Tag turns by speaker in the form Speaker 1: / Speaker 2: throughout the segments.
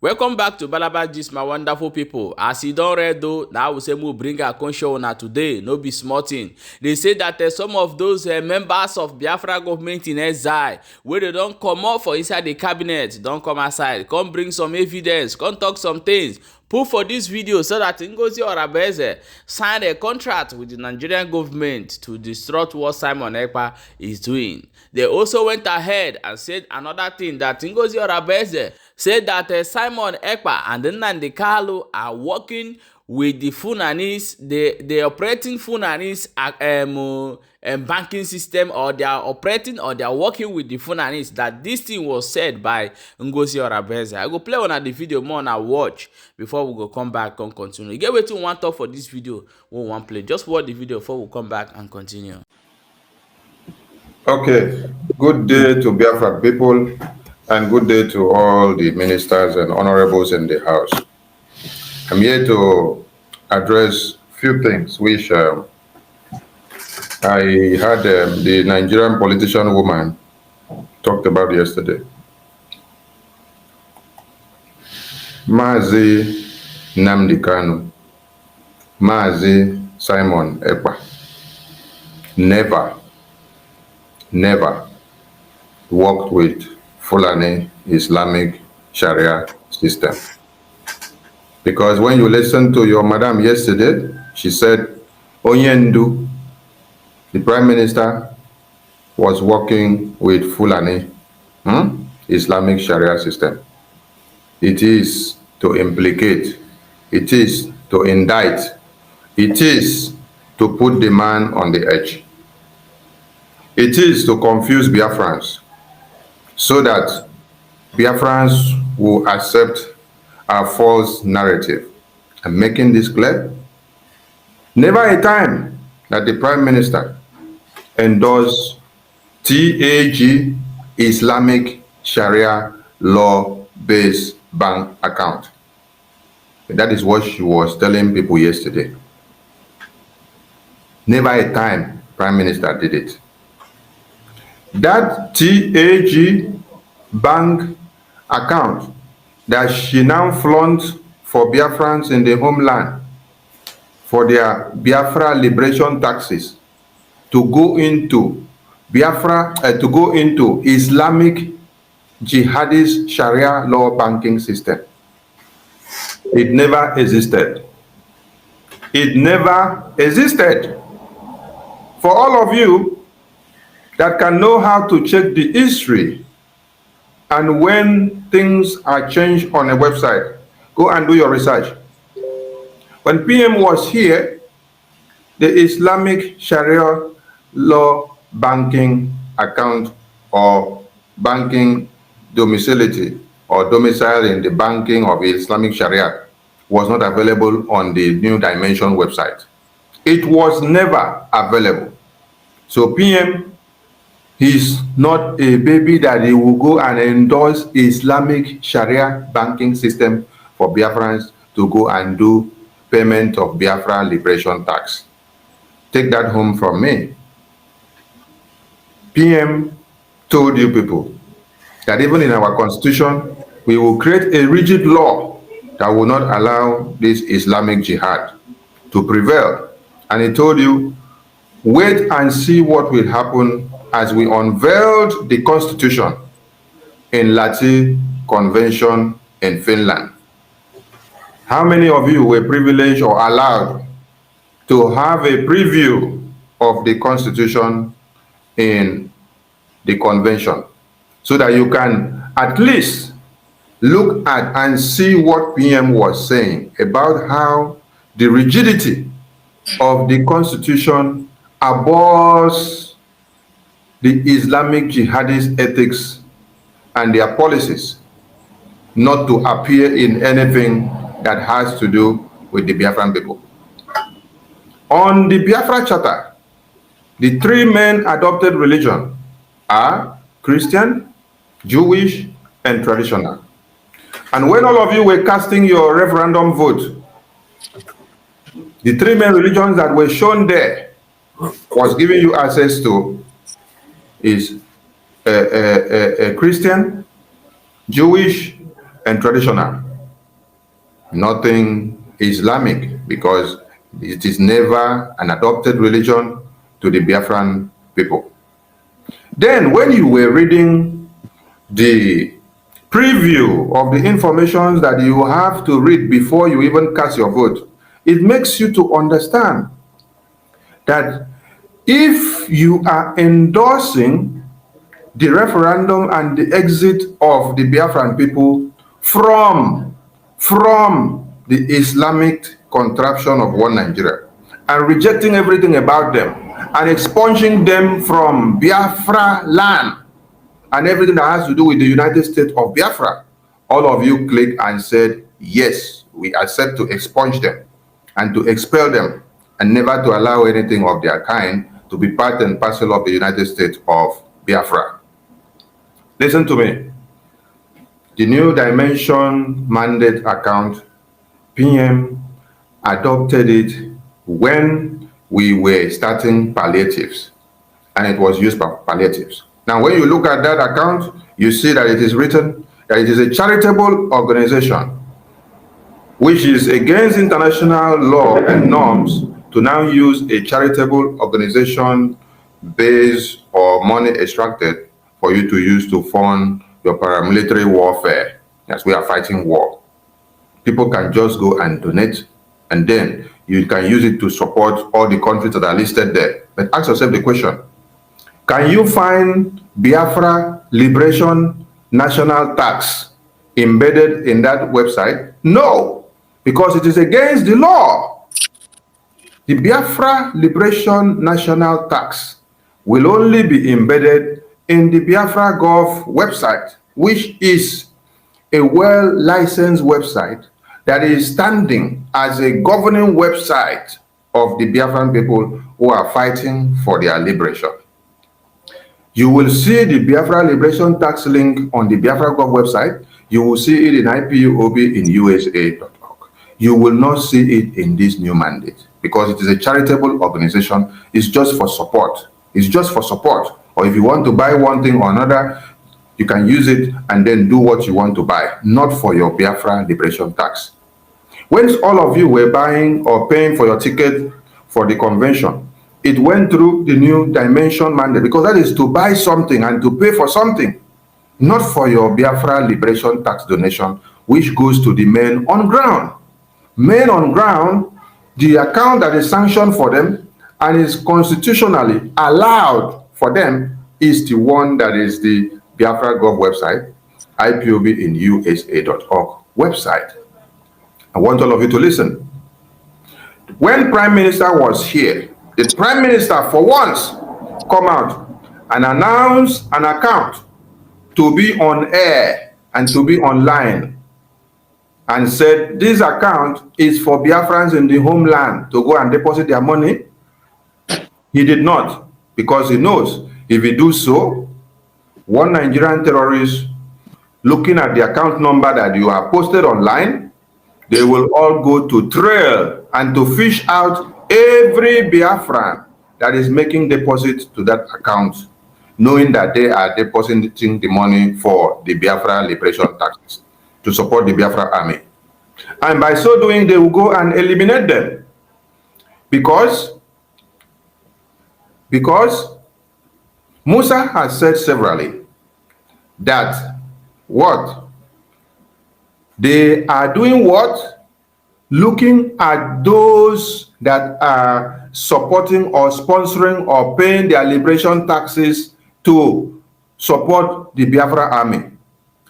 Speaker 1: Welcome back to Balaba Gist, my wonderful people. As you don't read though, now we say we bring our conscious on today. No be small thing. They say that some of those members of Biafra government in exile, where they don't come up for inside the cabinet, don't come outside, come bring some evidence, come talk some things. Put for this video so that Ngozi Orabueze signed a contract with the Nigerian government to disrupt what Simon Ekpa is doing. They also went ahead and said another thing, that Ngozi Orabueze said that Simon Ekpa and Nnamdi Kanu are working with the Funanis, the operating Funanis banking system, or they are operating or they are working with the Funanis. That this thing was said by Ngozi Orabueze. I go play one of the video more and watch before we go come back and continue. You get wetin we wan talk for this video, we wan play. Just watch the video before we come back and continue.
Speaker 2: Okay, good day to Biafra people and good day to all the ministers and honorables in the house. I'm here to address a few things which I had the Nigerian politician woman talked about yesterday. Mazi Nnamdi Kanu, Mazi Simon Ekpa never worked with Fulani Islamic Sharia system. Because when you listen to your madam yesterday, she said Onyendu, the prime minister, was working with Fulani Islamic Sharia system. It is to implicate, it is to indict, it is to put the man on the edge. It is to confuse Biafrans so that Biafrans will accept a false narrative. I'm making this clear. Never a time that the Prime Minister endorsed TAG, Islamic Sharia law-based bank account. That is what she was telling people yesterday. Never a time Prime Minister did it. That TAG bank account that she now flaunts for Biafrans in the homeland for their Biafra liberation taxes to go into Biafra, to go into Islamic jihadist Sharia law banking system. It never existed. It never existed. For all of you that can know how to check the history, and when things are changed on a website, go and do your research. When PM was here, the Islamic Sharia law banking account or banking domicility or domicile in the banking of Islamic Sharia was not available on the New Dimension website. It was never available. So PM, he's not a baby that he will go and endorse Islamic Sharia banking system for Biafrans to go and do payment of Biafra liberation tax. Take that home from me. PM told you people that even in our constitution, we will create a rigid law that will not allow this Islamic jihad to prevail. And he told you, wait and see what will happen as we unveiled the constitution in Lahti Convention in Finland. How many of you were privileged or allowed to have a preview of the constitution in the convention so that you can at least look at and see what PM was saying about how the rigidity of the constitution abhors the Islamic jihadist ethics and their policies not to appear in anything that has to do with the Biafran people. On the Biafra Charter, the three main adopted religions are Christian, Jewish, and traditional. And when all of you were casting your referendum vote, the three main religions that were shown there was giving you access to is Christian, Jewish, and traditional. nothing Islamic, because it is never an adopted religion to the Biafran people. Then when you were reading the preview of the information that you have to read before you even cast your vote, it makes you to understand that if you are endorsing the referendum and the exit of the Biafran people from the Islamic contraption of one Nigeria, and rejecting everything about them and expunging them from Biafra land and everything that has to do with the United States of Biafra, all of you clicked and said, yes, we accept to expunge them and to expel them and never to allow anything of their kind to be part and parcel of the United States of Biafra. Listen to me. The New Dimension mandate account, PM adopted it when we were starting palliatives, and it was used for palliatives. Now, when you look at that account, you see that it is written that it is a charitable organization, which is against international law and norms to now use a charitable organization base or money extracted for you to use to fund your paramilitary warfare, as we are fighting war. People can just go and donate, and then you can use it to support all the countries that are listed there. But ask yourself the question, can you find Biafra Liberation National Tax embedded in that website? No, because it is against the law. The Biafra Liberation National Tax will only be embedded in the Biafra Gov website, which is a well-licensed website that is standing as a governing website of the Biafran people who are fighting for their liberation. You will see the Biafra Liberation Tax link on the Biafra Gov website. You will see it in IPOB in USA.org. You will not see it in this new mandate because it is a charitable organization. It's just for support. It's just for support. Or if you want to buy one thing or another, you can use it and then do what you want to buy, not for your Biafra Liberation Tax. When all of you were buying or paying for your ticket for the convention, it went through the New Dimension mandate, because that is to buy something and to pay for something, not for your Biafra Liberation Tax donation, which goes to the men on ground. Men on ground, the account that is sanctioned for them and is constitutionally allowed for them is the one that is the Biafra Gov website, IPOB in USA.org website. I want all of you to listen. When Prime Minister was here, the Prime Minister for once come out and announce an account to be on air and to be online, and said this account is for Biafrans in the homeland to go and deposit their money. He did not, because he knows if he do so, one Nigerian terrorist looking at the account number that you have posted online, they will all go to trail and to fish out every Biafran that is making deposits to that account, knowing that they are depositing the money for the Biafra Liberation Tax to support the Biafra army. And by so doing, they will go and eliminate them. Because Musa has said severally that what? They are doing what? Looking at those that are supporting or sponsoring or paying their liberation taxes to support the Biafra army.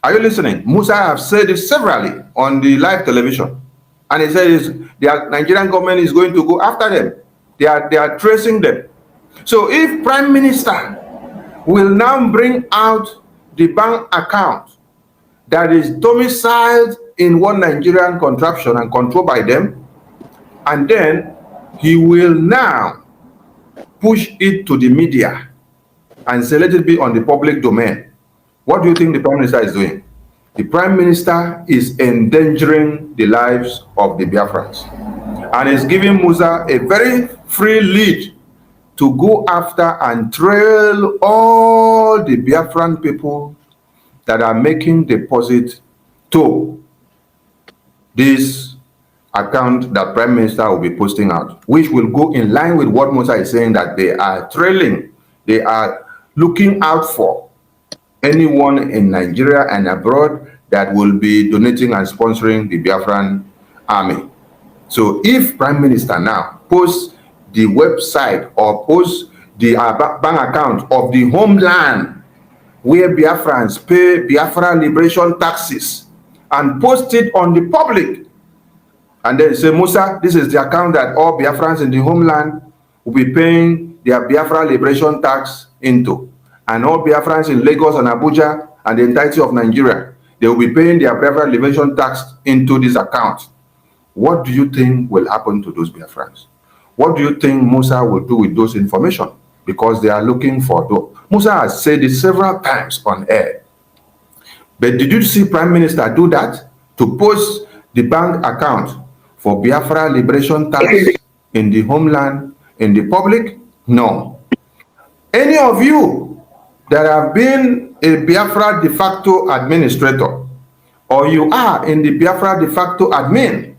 Speaker 2: Are you listening? Musa have said it severally on the live television. And he says the Nigerian government is going to go after them. They are tracing them. So if Prime Minister will now bring out the bank account that is domiciled in one Nigerian contraption and controlled by them, and then he will now push it to the media and say let it be on the public domain, what do you think the Prime Minister is doing? The Prime Minister is endangering the lives of the Biafrans and is giving Musa a very free lead to go after and trail all the Biafran people that are making deposit to this account that Prime Minister will be posting out, which will go in line with what Musa is saying, that they are trailing, they are looking out for anyone in Nigeria and abroad that will be donating and sponsoring the Biafran army. So if Prime Minister now posts the website or posts the bank account of the homeland where Biafrans pay Biafra liberation taxes and post it on the public, and then say, Musa, this is the account that all Biafrans in the homeland will be paying their Biafra liberation tax into, and all Biafrans in Lagos and Abuja and the entirety of Nigeria, they will be paying their Biafra liberation tax into this account. What do you think will happen to those Biafrans? What do you think Musa will do with those information? Because they are looking for those. Musa has said it several times on air. But did you see Prime Minister do that? To post the bank account for Biafra liberation tax in the homeland, in the public? No. Any of you that have been a Biafra de facto administrator, or you are in the Biafra de facto admin,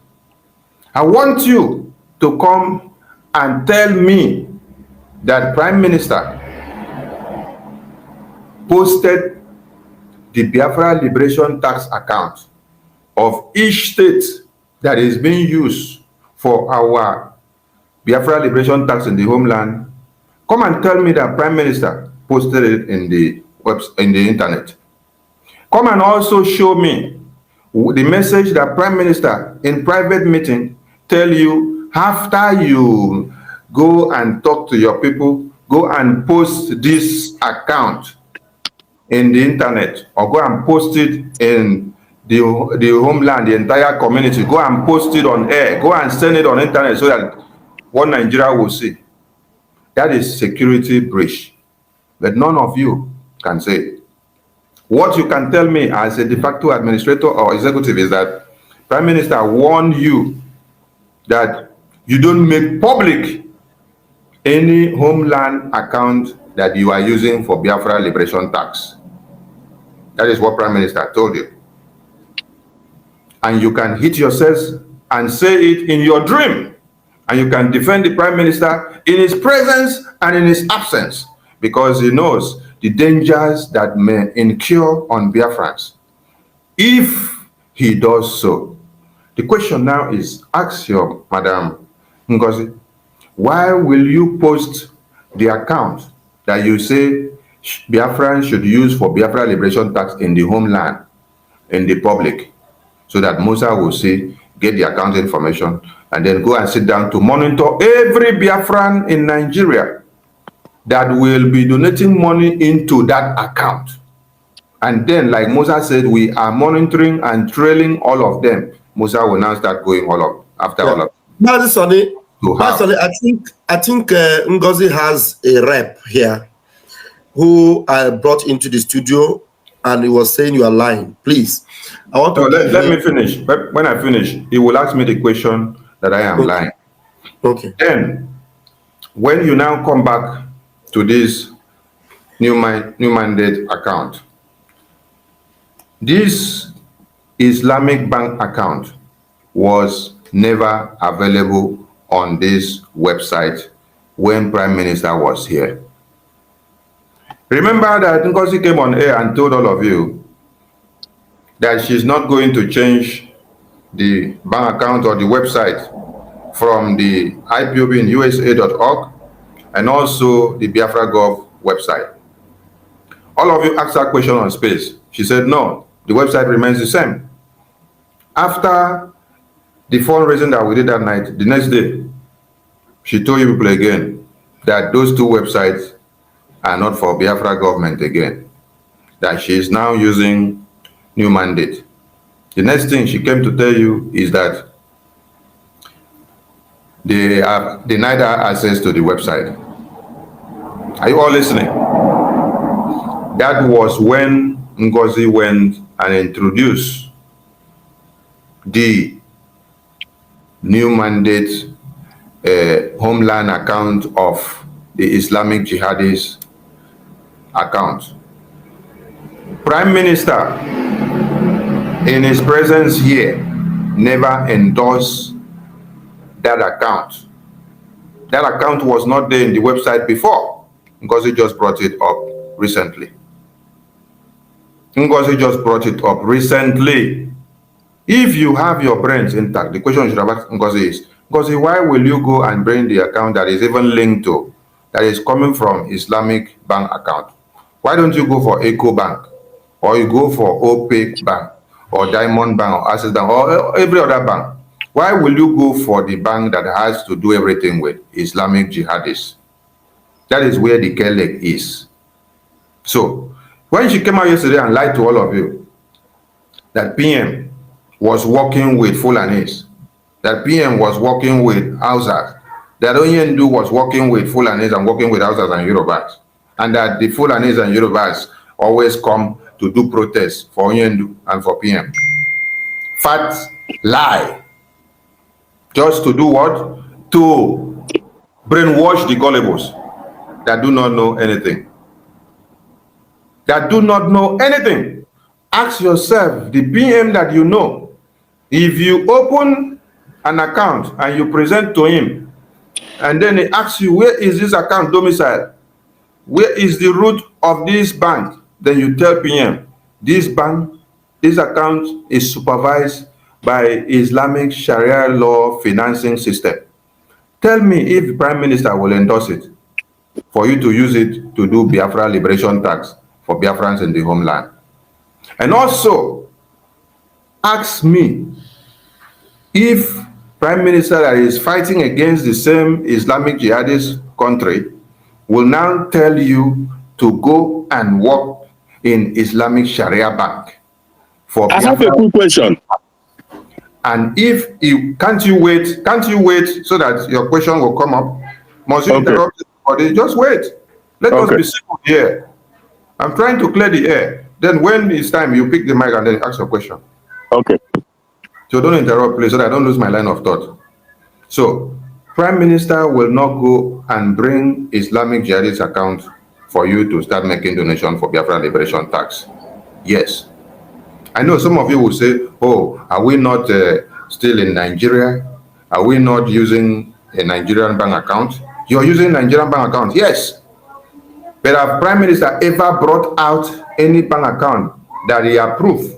Speaker 2: I want you to come and tell me that Prime Minister posted the Biafra liberation tax account of each state that is being used for our Biafra liberation tax in the homeland. Come and tell me that Prime Minister posted it in the internet. Come and also show me the message that Prime Minister in private meeting tell you after you go and talk to your people, go and post this account in the internet, or go and post it in the homeland, the entire community, go and post it on air, go and send it on internet so that what Nigeria will see. That is security breach. But none of you can say. What you can tell me as a de facto administrator or executive is that Prime Minister warned you that you don't make public any homeland account that you are using for Biafra liberation tax. That is what Prime Minister told you. And you can hit yourselves and say it in your dream. And you can defend the Prime Minister in his presence and in his absence, because he knows the dangers that may incur on Biafrans if he does so. The question now is, ask your Madam Ngozi, why will you post the account that you say Biafrans should use for Biafra liberation tax in the homeland, in the public, so that Musa will see, get the account information, and then go and sit down to monitor every Biafran in Nigeria that will be donating money into that account? And then, like Musa said, we are monitoring and trailing all of them. Musa will now start going all of after all of them.
Speaker 3: Sonny, I think Ngozi has a rep here who I brought into the studio, and he was saying you are lying. Please, I want to
Speaker 2: let me finish. But when I finish, he will ask me the question that I am lying.
Speaker 3: Okay.
Speaker 2: Then, when you now come back to this new mandate account, this Islamic bank account was never available on this website when Prime Minister was here. Remember that Ngozi came on air and told all of you that she's not going to change the bank account or the website from the IPOBinusa.org and also the Biafra Gov website. All of you asked that question on Space. She said, no, the website remains the same. After the fundraising that we did that night, the next day, she told you people again that those two websites are not for Biafra government again, that she is now using new mandate. The next thing she came to tell you is that they have denied her access to the website. Are you all listening? That was when Ngozi went and introduced the new mandate homeland account of the Islamic jihadist account. Prime Minister, in his presence here, never endorsed that account. That account was not there in the website before. Ngozi just brought it up recently. Ngozi just brought it up recently. If you have your brains intact, the question you should have asked Ngozi is, Ngozi, why will you go and bring the account that is even linked to, that is coming from Islamic bank account? Why don't you go for Eco Bank, or you go for OPEC Bank, or Diamond Bank, or Access Bank, or every other bank? Why will you go for the bank that has to do everything with Islamic jihadists? That is where the Kelek is. So, when she came out yesterday and lied to all of you that PM was working with Fulanis, that PM was working with Hausas, that Onyendu was working with Fulanis and working with Hausas and Yorubas, and that the Fulanis and Yorubas always come to do protests for Onyendu and for PM. Fat lie. Just to do what? To brainwash the gullibles that do not know anything. That do not know anything. Ask yourself, the PM that you know, if you open an account and you present to him, and then he asks you, where is this account domicile? Where is the root of this bank? Then you tell PM, this bank, this account is supervised by Islamic Sharia law financing system. Tell me if the Prime Minister will endorse it for you to use it to do Biafra liberation tax for Biafrans in the homeland. And also, ask me if Prime Minister that is fighting against the same Islamic jihadist country will now tell you to go and work in Islamic Sharia Bank for Biafra.
Speaker 4: I have a quick question.
Speaker 2: And if you can't you wait so that your question will come up? Must you interrupt everybody? Just wait. Let us be simple here. I'm trying to clear the air. Then when it's time, you pick the mic and then ask your question.
Speaker 4: Okay.
Speaker 2: So don't interrupt, please, so that I don't lose my line of thought. So, Prime Minister will not go and bring Islamic jihadist account for you to start making donation for Biafra liberation tax. Yes. I know some of you will say, oh, are we not still in Nigeria? Are we not using a Nigerian bank account? You're using Nigerian bank account, yes. But have Prime Minister ever brought out any bank account that he approved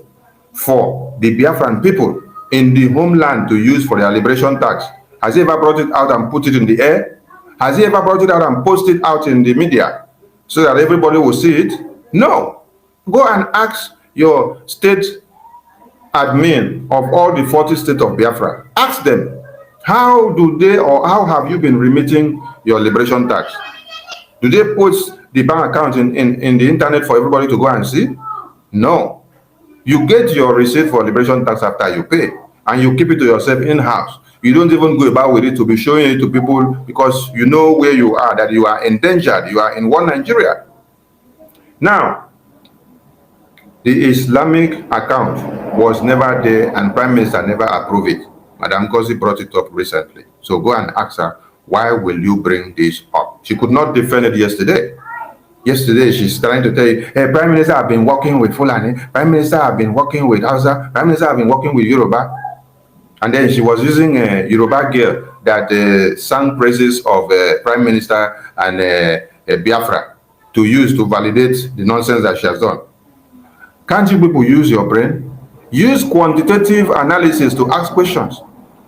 Speaker 2: for the Biafran people in the homeland to use for their liberation tax? Has he ever brought it out and put it in the air? Has he ever brought it out and posted it out in the media so that everybody will see it? No. Go and ask your state admin of all the 40 states of Biafra. Ask them, how do they, or how have you been remitting your liberation tax? Do they post the bank account in the internet for everybody to go and see? No. You get your receipt for liberation tax after you pay, and you keep it to yourself in-house. You don't even go about with it to be showing it to people because you know where you are, that you are endangered, you are in one Nigeria. Now, the Islamic account was never there and Prime Minister never approved it. Madam Ngozi brought it up recently. So go and ask her, why will you bring this up? She could not defend it yesterday. Yesterday, she's trying to tell you, hey, Prime Minister, I've been working with Fulani. Prime Minister, I've been working with Hausa. Prime Minister, I've been working with Yoruba. And then she was using a Yoruba girl that sang praises of Prime Minister and Biafra to use to validate the nonsense that she has done. Can't you people use your brain? Use quantitative analysis to ask questions.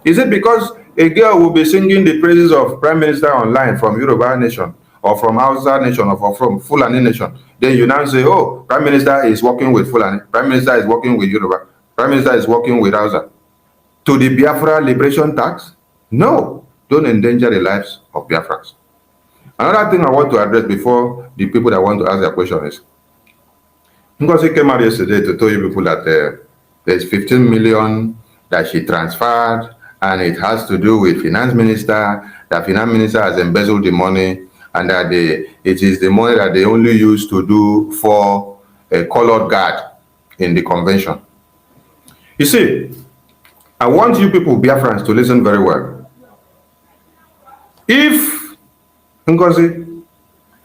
Speaker 2: Is it because a girl will be singing the praises of Prime Minister online from Yoruba nation, or from Hausa nation, or from Fulani nation, then you now say, oh, Prime Minister is working with Fulani, Prime Minister is working with Yoruba, Prime Minister is working with Hausa? To the Biafra liberation tax? No, don't endanger the lives of Biafrans. Another thing I want to address before the people that want to ask their question is, Ngozi came out yesterday to tell you people that there's 15 million that she transferred, and it has to do with finance minister, that finance minister has embezzled the money, and that it is the money that they only use to do for a colored guard in the convention. You see, I want you people, Biafrans, to listen very well. If Ngozi,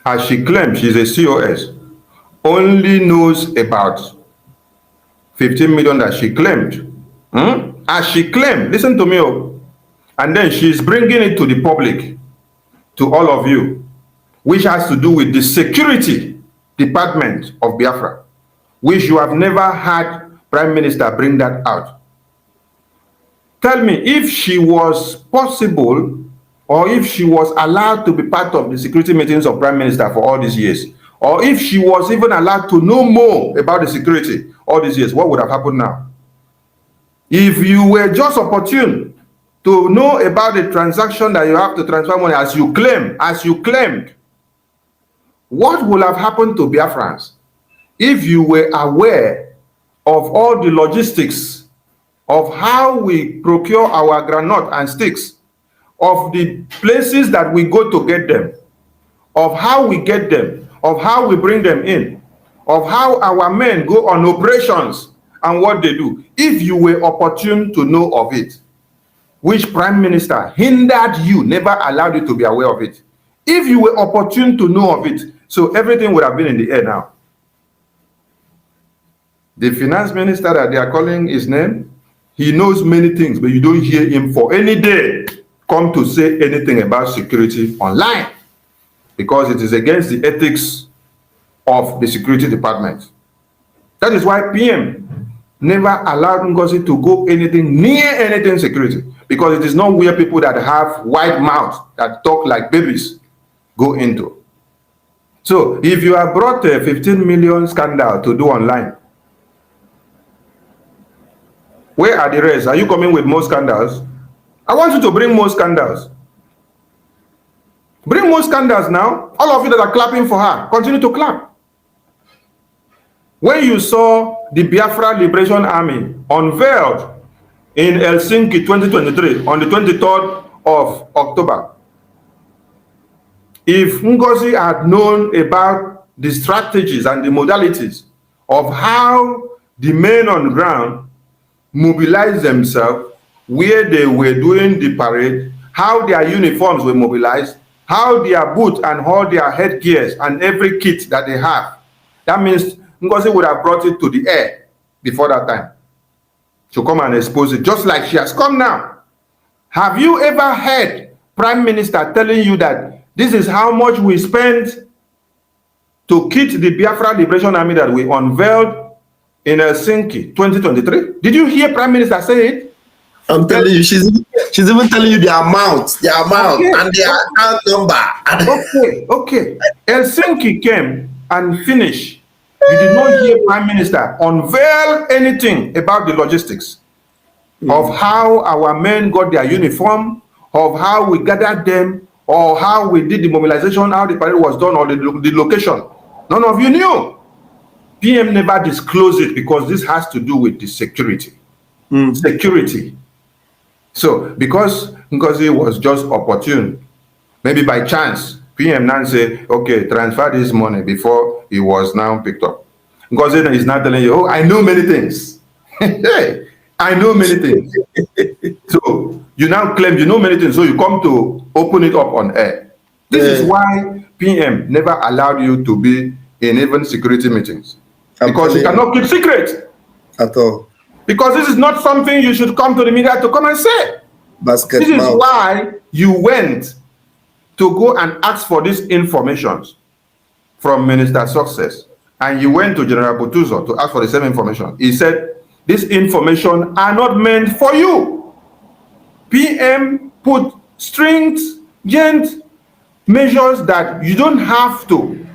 Speaker 2: as she claims she's a COS, only knows about 15 million that she claimed, as she claimed, listen to me, And then she's bringing it to the public, to all of you, which has to do with the security department of Biafra, which you have never had Prime Minister bring that out. Tell me, if she was possible, or if she was allowed to be part of the security meetings of Prime Minister for all these years, or if she was even allowed to know more about the security all these years, what would have happened now? If you were just opportune to know about the transaction that you have to transfer money as you claimed, what would have happened to Biafrans if you were aware of all the logistics of how we procure our granite and sticks, of the places that we go to get them, of how we get them, of how we bring them in, of how our men go on operations and what they do? If you were opportune to know of it, which Prime Minister hindered you, never allowed you to be aware of it. If you were opportune to know of it, so everything would have been in the air now. The finance minister that they are calling his name, he knows many things, but you don't hear him for any day come to say anything about security online, because it is against the ethics of the security department. That is why PM never allowed Ngozi to go anything near anything security, because it is not where people that have wide mouths, that talk like babies, go into. So if you have brought a 15 million scandal to do online, where are the rest? Are you coming with more scandals? I want you to bring more scandals. Bring more scandals now. All of you that are clapping for her, continue to clap. When you saw the Biafra Liberation Army unveiled in Helsinki 2023 on the 23rd of October, if Ngozi had known about the strategies and the modalities of how the men on the ground mobilized themselves, where they were doing the parade, how their uniforms were mobilized, how their boots and all their headgears and every kit that they have, that means Ngozi would have brought it to the air before that time to come and expose it, just like she has come now. Have you ever heard Prime Minister telling you that this is how much we spent to kit the Biafra Liberation Army that we unveiled in Helsinki 2023? Did you hear Prime Minister say it?
Speaker 3: I'm telling you, she's even telling you the amount, okay, and the account number.
Speaker 2: Okay. Helsinki came and finished. You did not hear Prime Minister unveil anything about the logistics of how our men got their uniform, of how we gathered them, or how we did the mobilization, how the parade was done, or the location. None of you knew. PM never disclosed it because this has to do with the security. Security. So, because Ngozi was just opportune, maybe by chance, PM now say, okay, transfer this money before it was now picked up. Ngozi is now telling you, oh, I know many things. Hey, I know many things. So, you now claim you know many things, so you come to open it up on air. This is why PM never allowed you to be in even security meetings. Because you cannot keep secret.
Speaker 3: At all.
Speaker 2: Because this is not something you should come to the media to come and say. This is why you went to go and ask for these informations from Minister Success. And you went to General Butuzo to ask for the same information. He said, these information are not meant for you. PM put stringent measures that you don't have to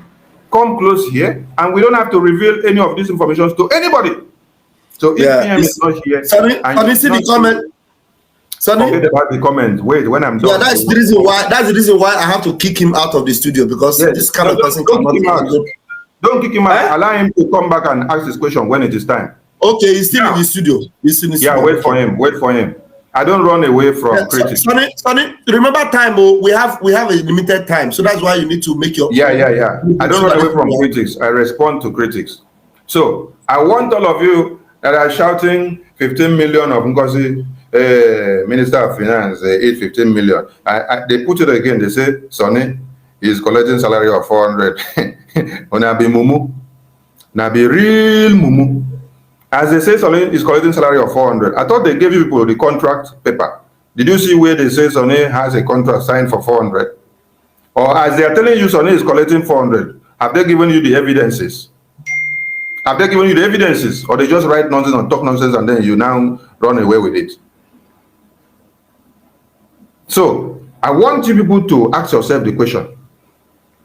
Speaker 2: come close here, and we don't have to reveal any of these information to anybody. So if PM is not here,
Speaker 3: and you see the comment.
Speaker 2: Forget about the comment. Wait, when I'm done.
Speaker 3: Yeah, that's the reason why. That's the reason why I have to kick him out of the studio, because this kind of person cannot.
Speaker 2: Don't kick him out. Allow him to come back and ask his question when it is time.
Speaker 3: Okay, he's still in the studio. He's in the studio.
Speaker 2: Wait for him. Wait for him. I don't run away from critics.
Speaker 3: Sonny, remember time. We have a limited time, so that's why you need to make your.
Speaker 2: Yeah. I don't run away from critics. I respond to critics. So I want all of you that are shouting 15 million of Ngozi, Minister of Finance, 15 million. They put it again. They say Sonny is collecting salary of 400. Ona be mumu, na be real mumu. As they say, Sonny is collecting salary of 400. I thought they gave you people the contract paper Did you see where they say Sonny has a contract signed for 400? Or as they are telling you Sonny is collecting 400, have they given you the evidences? Have they given you the evidences? Or they just write nonsense and talk nonsense and then you now run away with it? So, I want you people to ask yourself the question.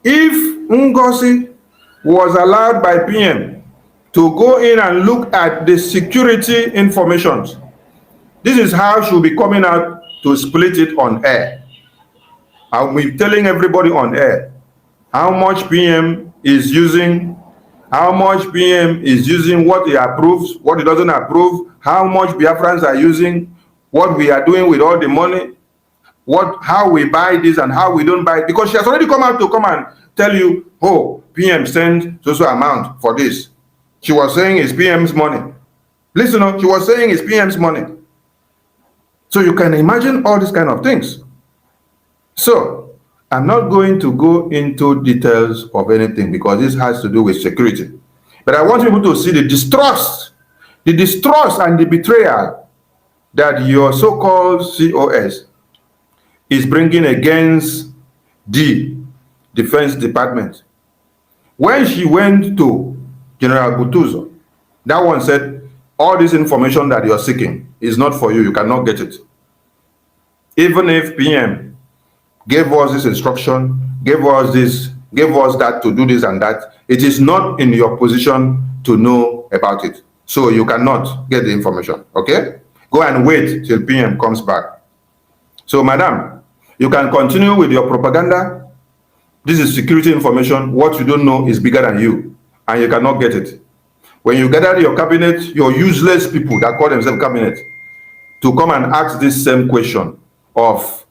Speaker 2: If Ngozi was allowed by PM to go in and look at the security information, this is how she'll be coming out to split it on air. I'll be telling everybody on air how much PM is using, how much PM is using, what he approves, what he doesn't approve, how much Biafrans are using, what we are doing with all the money, how we buy this and how we don't buy it. Because she has already come out to come and tell you, oh, PM sent so amount for this. She was saying it's PM's money. Listen, she was saying it's PM's money. So you can imagine all these kind of things. So I'm not going to go into details of anything because this has to do with security. But I want people to see the distrust and the betrayal that your so-called COS is bringing against the Defense Department. When she went to General Butuzo, that one said, all this information that you're seeking is not for you. You cannot get it. Even if PM gave us this instruction, gave us this, gave us that to do this and that, it is not in your position to know about it. So you cannot get the information, okay? Go and wait till PM comes back. So, madam, you can continue with your propaganda. This is security information. What you don't know is bigger than you, and you cannot get it. When you gather your cabinet, your useless people that call themselves cabinet, to come and ask this same question of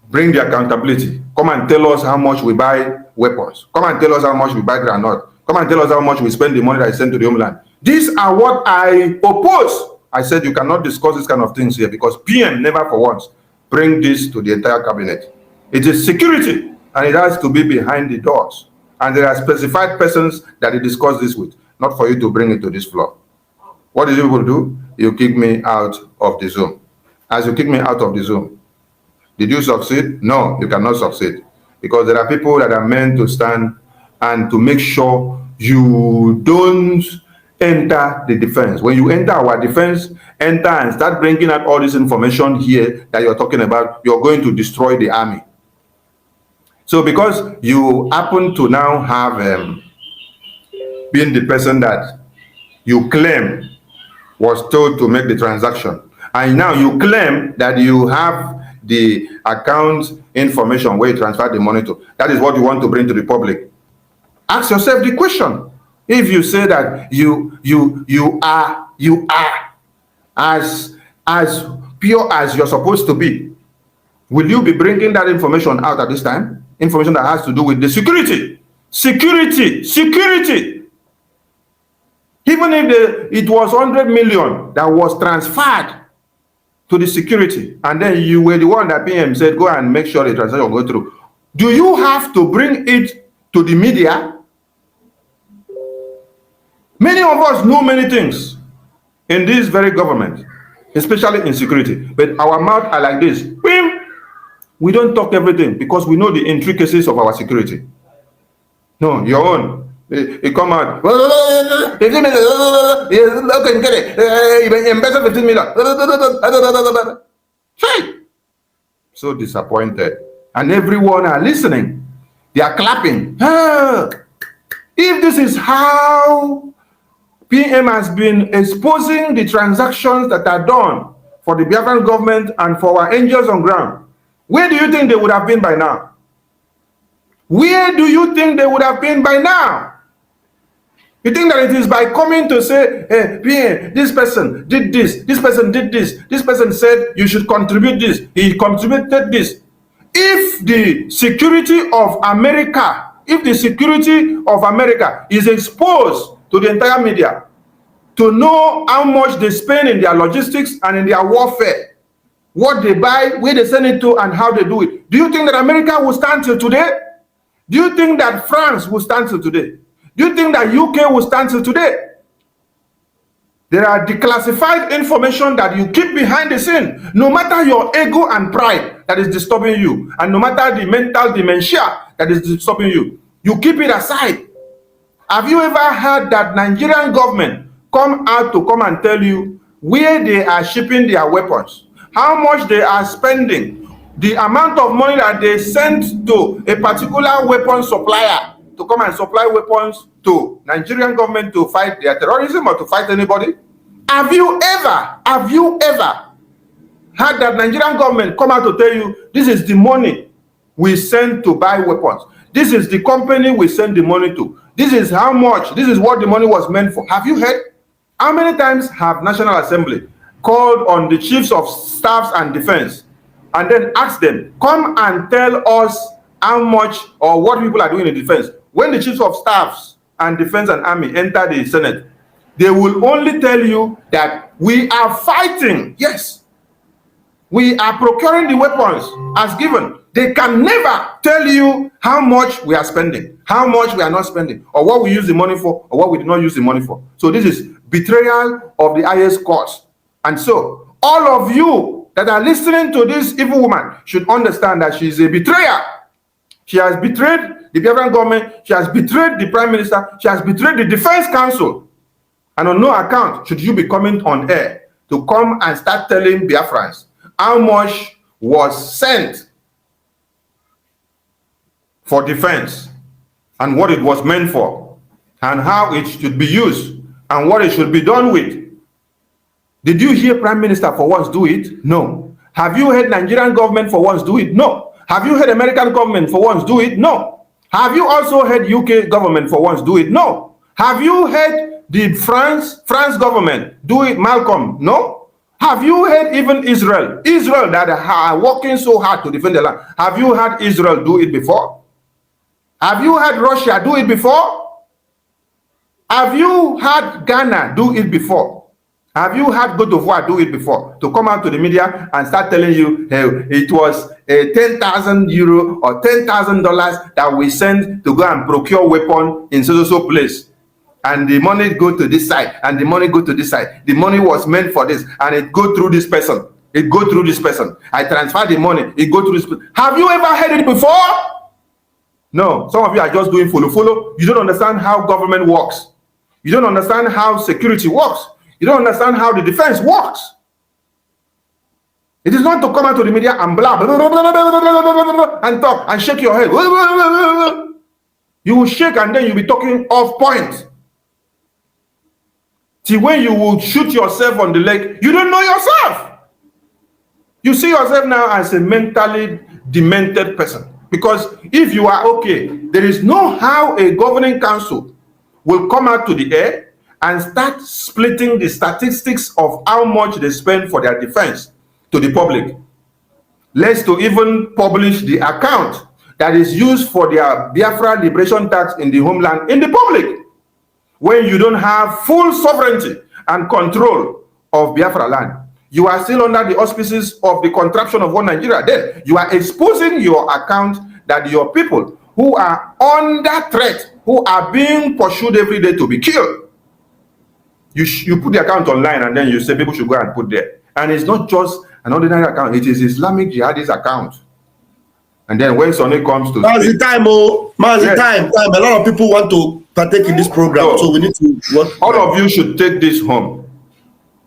Speaker 2: bring the accountability. Come and tell us how much we buy weapons. Come and tell us how much we buy granite. Come and tell us how much we spend the money that is sent to the homeland. These are what I oppose. I said you cannot discuss this kind of things here because PM never for once bring this to the entire cabinet. It is security and it has to be behind the doors. And there are specified persons that they discuss this with, not for you to bring it to this floor. What did you people do? You kick me out of the Zoom. As you kick me out of the Zoom, did you succeed? No, you cannot succeed. Because there are people that are meant to stand and to make sure you don't enter the defense. When you enter our defense, enter and start bringing out all this information here that you're talking about, you're going to destroy the army. So because you happen to now have been the person that you claim was told to make the transaction, and now you claim that you have the account information where you transfer the money to, that is what you want to bring to the public. Ask yourself the question. If you say that you are as pure as you're supposed to be, will you be bringing that information out at this time? Information that has to do with the security. Even if it was 100 million that was transferred to the security, and then you were the one that PM said, go and make sure the transaction go through. Do you have to bring it to the media? Many of us know many things in this very government, especially in security, but our mouth are like this. We don't talk everything because we know the intricacies of our security. No, your own. It come out. 15 minutes. Okay, get it. Invest 15 million. So disappointed. And everyone are listening. They are clapping. If this is how PM has been exposing the transactions that are done for the Biafran government and for our angels on ground, where do you think they would have been by now? Where do you think they would have been by now? You think that it is by coming to say, hey, PM, this person did this, this person did this, this person said you should contribute this, he contributed this. If the security of America, is exposed to the entire media, to know how much they spend in their logistics and in their warfare, what they buy, where they send it to, and how they do it, do you think that America will stand till today? Do you think that France will stand till today? Do you think that UK will stand till today? There are declassified information that you keep behind the scene, no matter your ego and pride that is disturbing you, and no matter the mental dementia that is disturbing you. You keep it aside. Have you ever heard that Nigerian government come out to come and tell you where they are shipping their weapons, how much they are spending, the amount of money that they send to a particular weapon supplier to come and supply weapons to Nigerian government to fight their terrorism or to fight anybody? Have you ever heard that Nigerian government come out to tell you this is the money we send to buy weapons? This is the company we send the money to. This is how much, this is what the money was meant for. Have you heard? How many times have National Assembly called on the chiefs of staffs and defense and then asked them, come and tell us how much or what people are doing in defense? When the chiefs of staffs and defense and army enter the Senate, they will only tell you that we are fighting. Yes, we are procuring the weapons as given. They can never tell you how much we are spending, how much we are not spending, or what we use the money for, or what we did not use the money for. So this is betrayal of the highest cause. And so all of you that are listening to this evil woman should understand that she is a betrayer. She has betrayed the Biafran government. She has betrayed the Prime Minister. She has betrayed the Defense Council. And on no account should you be coming on air to come and start telling Biafrans how much was sent for defense and what it was meant for and how it should be used and what it should be done with. Did you hear Prime Minister for once do it? No. Have you heard Nigerian government for once do it? No. Have you heard American government for once do it? No. Have you also heard UK government for once do it? No. Have you heard the France government do it, Malcolm? No. Have you heard even Israel that are working so hard to defend the land? Have you heard Israel do it before? Have you heard Russia do it before? Have you heard Ghana do it before? Have you heard Côte d'Ivoire do it before? To come out to the media and start telling you, hey, it was a 10,000 euro or $10,000 that we sent to go and procure weapon in so place. And the money go to this side, and the money go to this side. The money was meant for this, and it go through this person. It go through this person. I transfer the money, it go through this person. Have you ever heard it before? No. Some of you are just doing follow. You don't understand how government works. You don't understand how security works. You don't understand how the defense works. It is not to come out to the media and blah, blah, blah, blah, blah, blah, blah, and talk and shake your head. You will shake and then you'll be talking off point. Till when you will shoot yourself on the leg, you don't know yourself. You see yourself now as a mentally demented person. Because if you are okay, there is no how a governing council will come out to the air and start splitting the statistics of how much they spend for their defense to the public. Less to even publish the account that is used for their Biafra liberation tax in the homeland in the public. When you don't have full sovereignty and control of Biafra land, you are still under the auspices of the contraption of one Nigeria. Then you are exposing your account that your people who are under threat, who are being pursued every day to be killed, you put the account online and then you say people should go and put there. And it's not just an ordinary account, it is Islamic jihadist account. And then when Sonny comes to
Speaker 3: Mazi time, a lot of people want to partake in this program, so we need to
Speaker 2: all of you should take this home,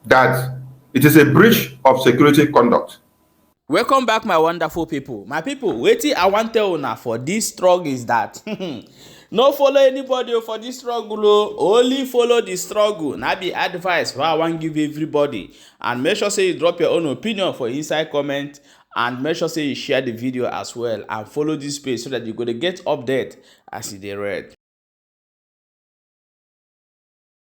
Speaker 2: that it is a breach of security conduct.
Speaker 1: Welcome back, my wonderful people. My people, wetin I wan tell una for this struggle is that no follow anybody for this struggle, only follow the struggle. Na be advice wey I wan give everybody. And make sure say you drop your own opinion for inside comment, and make sure say you share the video as well, and follow this page so that you go to get update as e dey read.